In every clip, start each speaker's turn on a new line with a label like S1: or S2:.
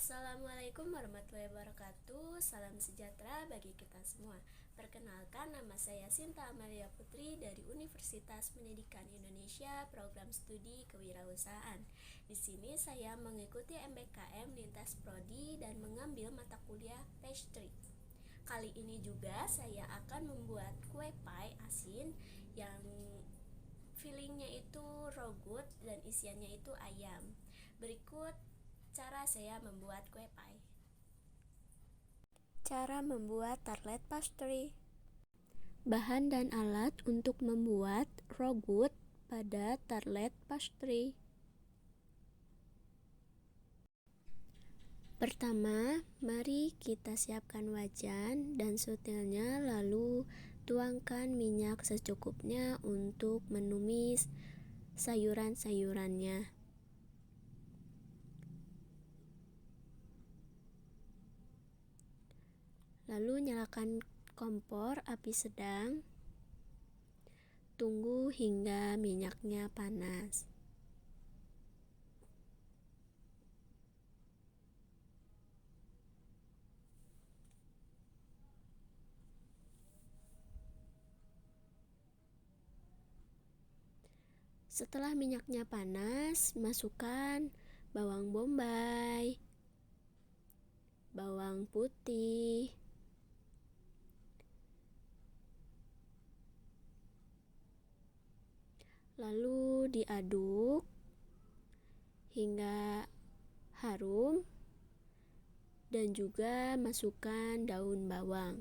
S1: Assalamualaikum warahmatullahi wabarakatuh. Salam sejahtera bagi kita semua. Perkenalkan, nama saya Sinta Amalia Putri dari Universitas Pendidikan Indonesia, Program Studi Kewirausahaan. Di sini saya mengikuti MBKM lintas prodi dan mengambil mata kuliah pastry. Kali ini juga saya akan membuat kue pie asin yang fillingnya itu rogut dan isiannya itu ayam. Berikut cara saya membuat kue pie. Cara membuat tartlet pastry. Bahan dan alat untuk membuat rogut pada tartlet pastry. Pertama, mari kita siapkan wajan dan sutilnya, lalu tuangkan minyak secukupnya untuk menumis sayuran-sayurannya. Lalu nyalakan kompor api sedang. Tunggu hingga minyaknya panas. Setelah minyaknya panas, masukkan bawang bombay, bawang putih, lalu diaduk hingga harum dan juga masukkan daun bawang.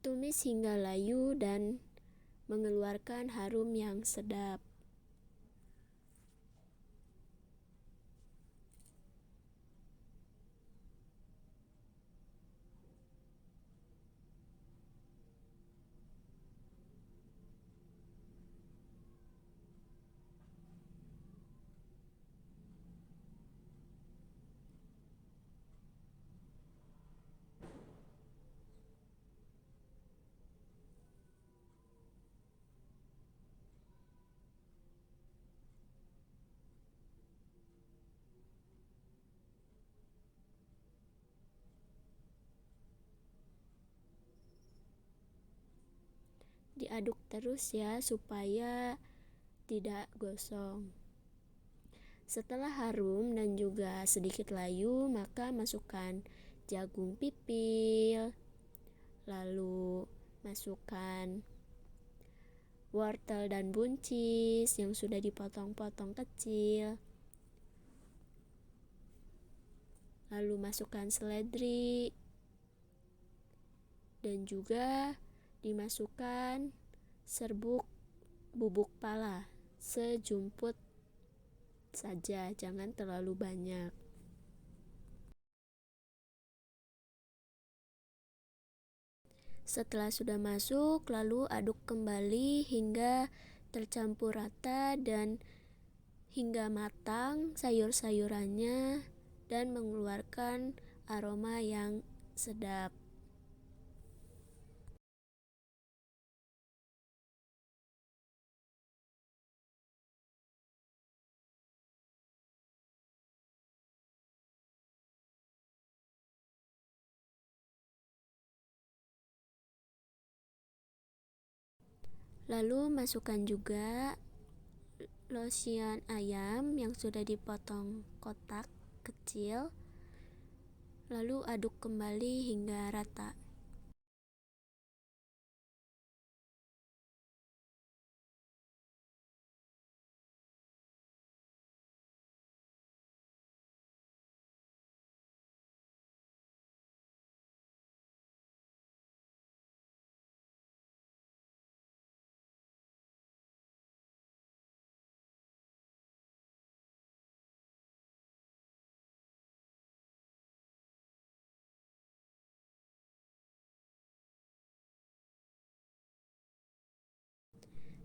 S1: Tumis hingga layu dan mengeluarkan harum yang sedap. Diaduk terus ya supaya tidak gosong. Setelah harum dan juga sedikit layu, maka masukkan jagung pipil, lalu masukkan wortel dan buncis yang sudah dipotong-potong kecil, lalu masukkan seledri dan juga dimasukkan serbuk bubuk pala sejumput saja, jangan terlalu banyak. Setelah sudah masuk, lalu aduk kembali hingga tercampur rata dan hingga matang sayur-sayurannya dan mengeluarkan aroma yang sedap. Lalu masukkan juga losion ayam yang sudah dipotong kotak kecil, lalu aduk kembali hingga rata.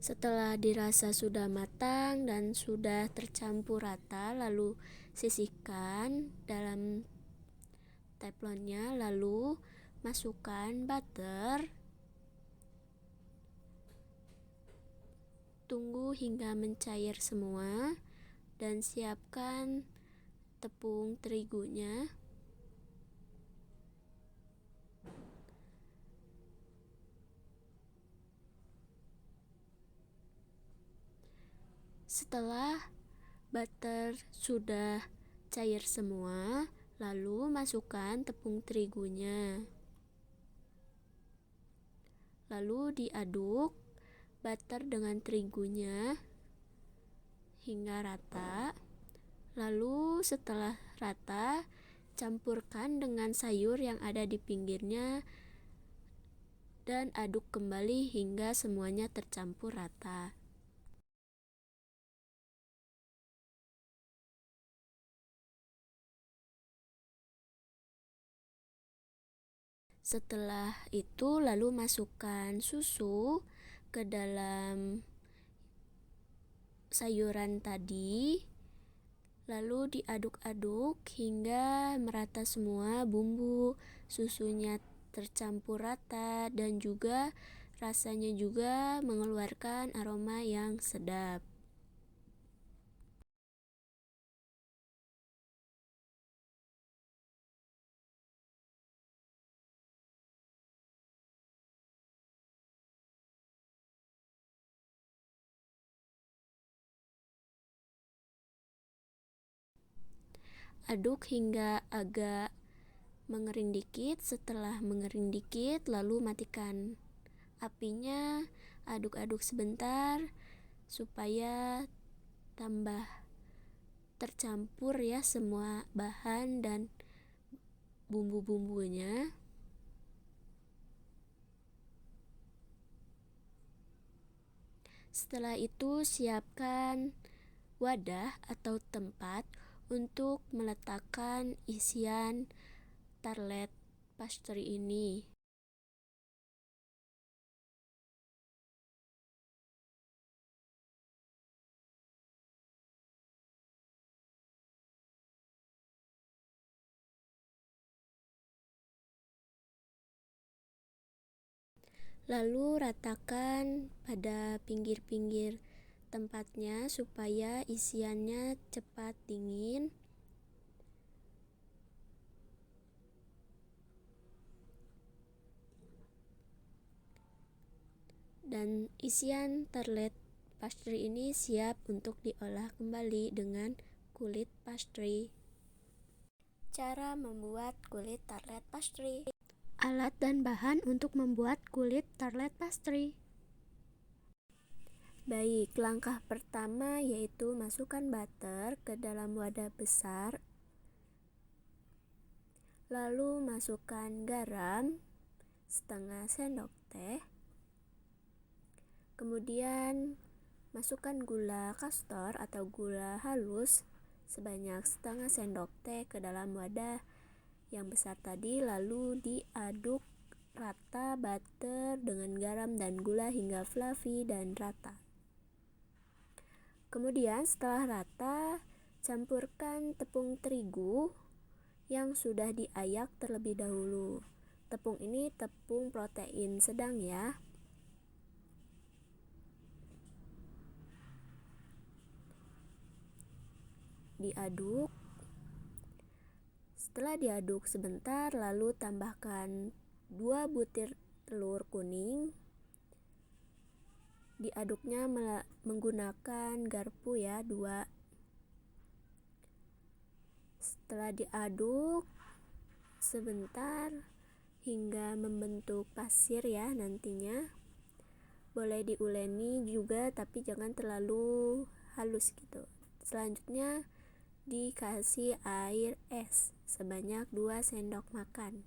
S1: Setelah dirasa sudah matang dan sudah tercampur rata, lalu sisihkan dalam teflonnya, lalu masukkan butter Tunggu hingga mencair semua dan siapkan tepung terigunya. Setelah butter sudah cair semua, lalu masukkan tepung terigunya. Lalu diaduk butter dengan terigunya hingga rata. Lalu setelah rata, campurkan dengan sayur yang ada di pinggirnya dan aduk kembali hingga semuanya tercampur rata. Setelah itu lalu masukkan susu ke dalam sayuran tadi, lalu diaduk-aduk hingga merata semua bumbu, susunya tercampur rata dan juga rasanya juga mengeluarkan aroma yang sedap. Aduk hingga agak mengering dikit. Setelah mengering dikit, lalu matikan apinya. Aduk-aduk sebentar supaya tambah tercampur ya semua bahan dan bumbu-bumbunya. Setelah itu siapkan wadah atau tempat untuk meletakkan isian tartlet pastry ini. Lalu ratakan pada pinggir-pinggir tempatnya supaya isiannya cepat dingin. Dan isian tartlet pastry ini siap untuk diolah kembali dengan kulit pastry. Cara membuat kulit tartlet pastry. Alat dan bahan untuk membuat kulit tartlet pastry. Baik, langkah pertama yaitu masukkan butter ke dalam wadah besar. Lalu masukkan garam setengah sendok teh. Kemudian masukkan gula kastor atau gula halus sebanyak setengah sendok teh ke dalam wadah yang besar tadi, lalu diaduk rata butter dengan garam dan gula hingga fluffy dan rata. Kemudian setelah rata, campurkan tepung terigu yang sudah diayak terlebih dahulu. Tepung ini tepung protein sedang ya. Diaduk. Setelah diaduk sebentar, lalu tambahkan 2 butir telur kuning. Diaduknya menggunakan garpu ya, 2. Setelah diaduk sebentar hingga membentuk pasir ya nantinya. Boleh diuleni juga tapi jangan terlalu halus gitu. Selanjutnya dikasih air es sebanyak 2 sendok makan.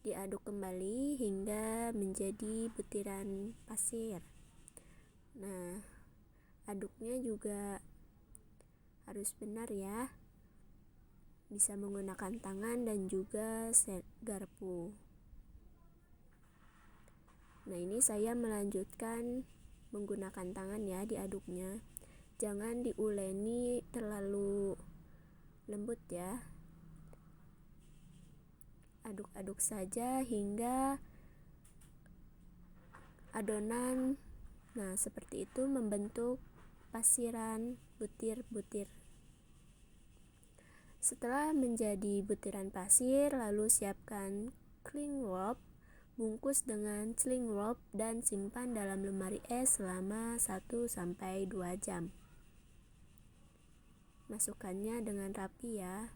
S1: Diaduk kembali hingga menjadi butiran pasir. Nah, aduknya juga harus benar ya. Bisa menggunakan tangan dan juga garpu. Nah, ini saya melanjutkan menggunakan tangan ya diaduknya. Jangan diuleni terlalu lembut ya. Aduk-aduk saja hingga adonan Nah, seperti itu membentuk pasiran butir-butir. Setelah menjadi butiran pasir, lalu siapkan cling wrap, bungkus dengan cling wrap dan simpan dalam lemari es selama 1-2 jam. Masukkannya dengan rapi ya.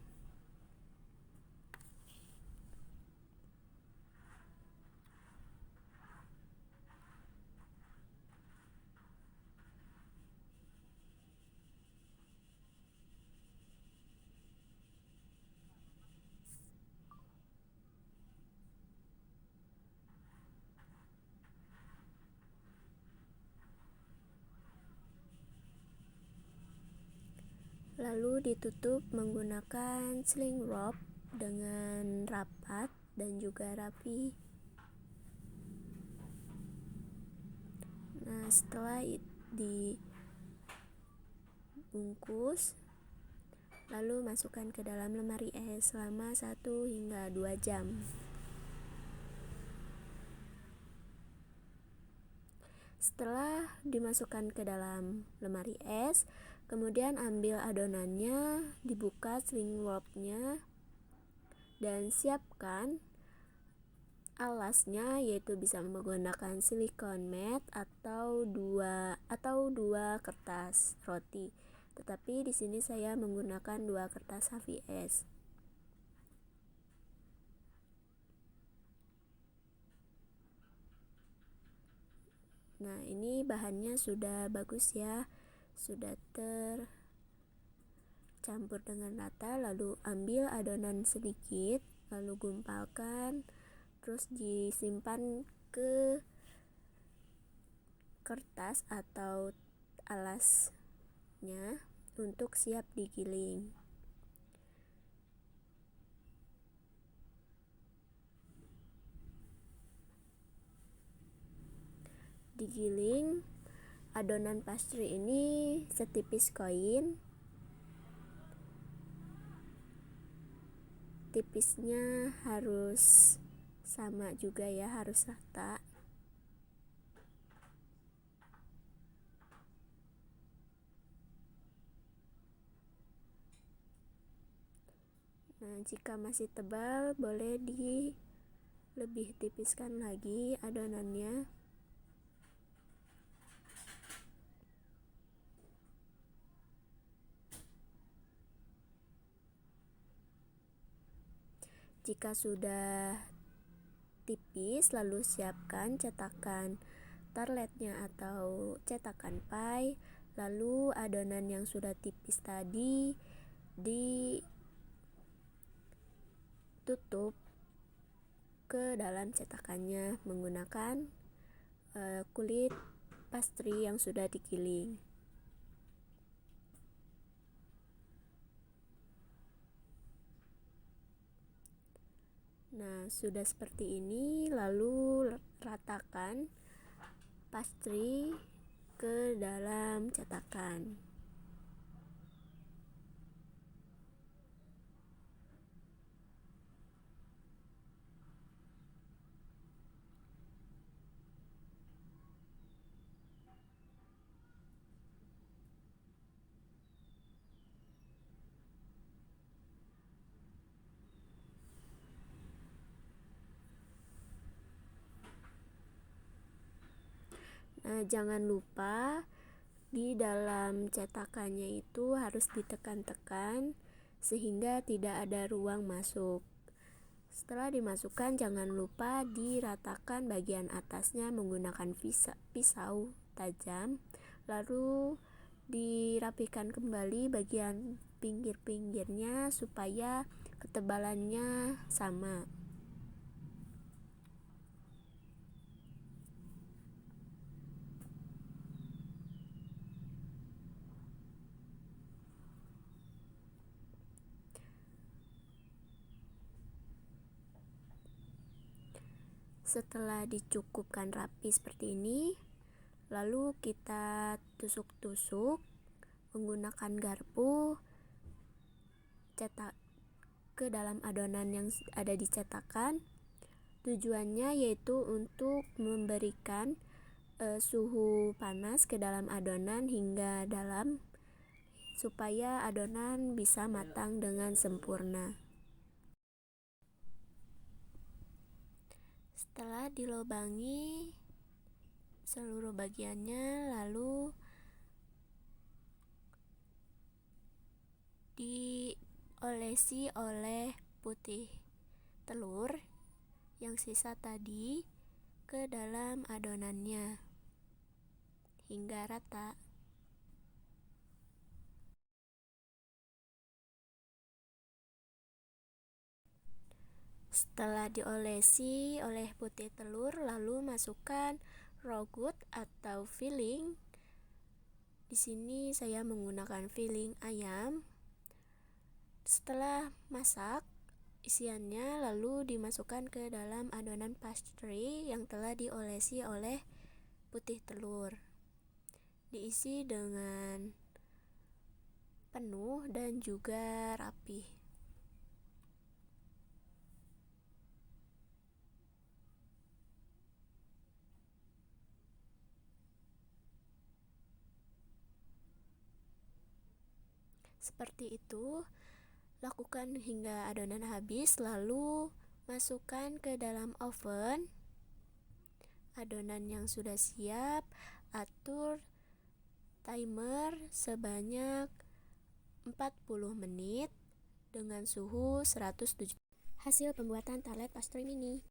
S1: Lalu ditutup menggunakan sling wrap dengan rapat dan juga rapi. Nah, setelah dibungkus, lalu masukkan ke dalam lemari es selama 1-2 jam. Setelah dimasukkan ke dalam lemari es, kemudian ambil adonannya, dibuka sling wrap-nya, dan siapkan alasnya, yaitu bisa menggunakan silikon mat atau dua kertas roti. Tetapi di sini saya menggunakan 2 kertas HVS. Nah, ini bahannya sudah bagus ya, sudah tercampur dengan rata. Lalu ambil adonan sedikit, lalu gumpalkan, terus disimpan ke kertas atau alasnya untuk siap digiling. Digiling adonan pastry ini setipis koin. Tipisnya harus sama juga ya, harus rata. Nah, jika masih tebal, boleh lebih tipiskan lagi adonannya. Jika sudah tipis, lalu siapkan cetakan tarletnya atau cetakan pie. Lalu adonan yang sudah tipis tadi ditutup ke dalam cetakannya menggunakan kulit pastry yang sudah digiling. Nah, sudah seperti ini, lalu ratakan pastry ke dalam cetakan. Nah, jangan lupa di dalam cetakannya itu harus ditekan-tekan sehingga tidak ada ruang masuk. Setelah dimasukkan, jangan lupa diratakan bagian atasnya menggunakan pisau tajam, lalu dirapikan kembali bagian pinggir-pinggirnya supaya ketebalannya sama. Setelah dicukupkan rapi seperti ini, lalu kita tusuk-tusuk menggunakan garpu cetak ke dalam adonan yang ada di cetakan. Tujuannya yaitu untuk memberikan suhu panas ke dalam adonan hingga dalam supaya adonan bisa matang dengan sempurna. Setelah dilubangi seluruh bagiannya, lalu diolesi oleh putih telur yang sisa tadi ke dalam adonannya hingga rata. Setelah diolesi oleh putih telur, lalu masukkan rogut atau filling. Di sini saya menggunakan filling ayam. Setelah masak isiannya, lalu dimasukkan ke dalam adonan pastry yang telah diolesi oleh putih telur. Diisi dengan penuh dan juga rapih. Seperti itu, lakukan hingga adonan habis, lalu masukkan ke dalam oven. Adonan yang sudah siap, atur timer sebanyak 40 menit dengan suhu 170. Hasil pembuatan tartlet pastry mini.